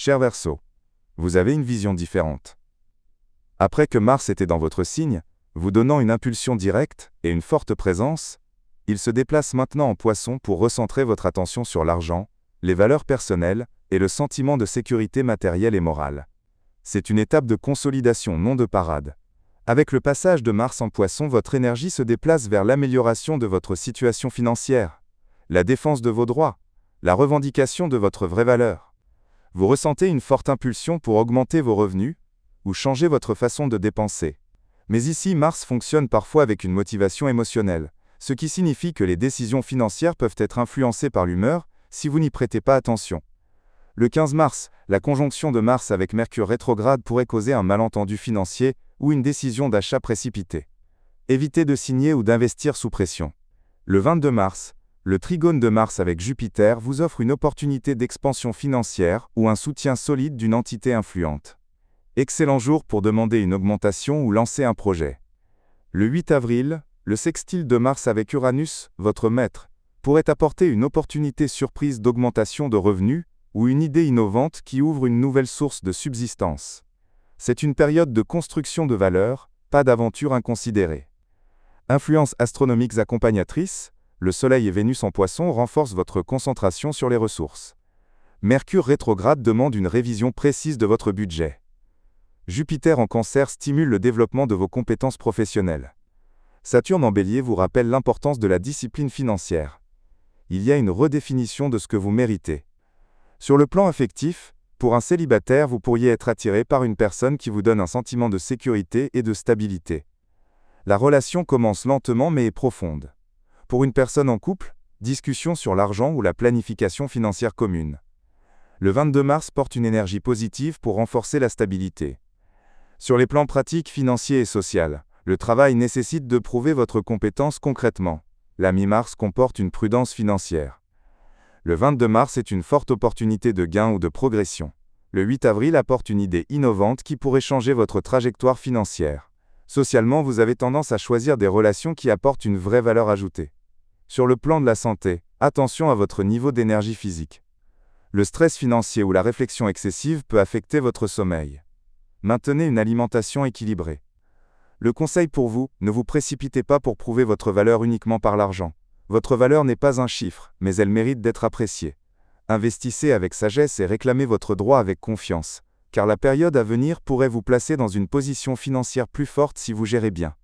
Cher Verseau, vous avez une vision différente. Après que Mars était dans votre signe, vous donnant une impulsion directe et une forte présence, il se déplace maintenant en Poisson pour recentrer votre attention sur l'argent, les valeurs personnelles et le sentiment de sécurité matérielle et morale. C'est une étape de consolidation, non de parade. Avec le passage de Mars en Poisson, votre énergie se déplace vers l'amélioration de votre situation financière, la défense de vos droits, la revendication de votre vraie valeur. Vous ressentez une forte impulsion pour augmenter vos revenus ou changer votre façon de dépenser. Mais ici, Mars fonctionne parfois avec une motivation émotionnelle, ce qui signifie que les décisions financières peuvent être influencées par l'humeur si vous n'y prêtez pas attention. Le 15 mars, la conjonction de Mars avec Mercure rétrograde pourrait causer un malentendu financier ou une décision d'achat précipitée. Évitez de signer ou d'investir sous pression. Le 22 mars, le trigone de Mars avec Jupiter vous offre une opportunité d'expansion financière ou un soutien solide d'une entité influente. Excellent jour pour demander une augmentation ou lancer un projet. Le 8 avril, le sextile de Mars avec Uranus, votre maître, pourrait apporter une opportunité surprise d'augmentation de revenus ou une idée innovante qui ouvre une nouvelle source de subsistance. C'est une période de construction de valeur, pas d'aventure inconsidérée. Influences astronomiques accompagnatrices, le Soleil et Vénus en Poisson renforcent votre concentration sur les ressources. Mercure rétrograde demande une révision précise de votre budget. Jupiter en Cancer stimule le développement de vos compétences professionnelles. Saturne en Bélier vous rappelle l'importance de la discipline financière. Il y a une redéfinition de ce que vous méritez. Sur le plan affectif, pour un célibataire, vous pourriez être attiré par une personne qui vous donne un sentiment de sécurité et de stabilité. La relation commence lentement mais est profonde. Pour une personne en couple, discussion sur l'argent ou la planification financière commune. Le 22 mars porte une énergie positive pour renforcer la stabilité. Sur les plans pratiques, financiers et sociaux, le travail nécessite de prouver votre compétence concrètement. La mi-mars comporte une prudence financière. Le 22 mars est une forte opportunité de gain ou de progression. Le 8 avril apporte une idée innovante qui pourrait changer votre trajectoire financière. Socialement, vous avez tendance à choisir des relations qui apportent une vraie valeur ajoutée. Sur le plan de la santé, attention à votre niveau d'énergie physique. Le stress financier ou la réflexion excessive peut affecter votre sommeil. Maintenez une alimentation équilibrée. Le conseil pour vous, ne vous précipitez pas pour prouver votre valeur uniquement par l'argent. Votre valeur n'est pas un chiffre, mais elle mérite d'être appréciée. Investissez avec sagesse et réclamez votre droit avec confiance, car la période à venir pourrait vous placer dans une position financière plus forte si vous gérez bien.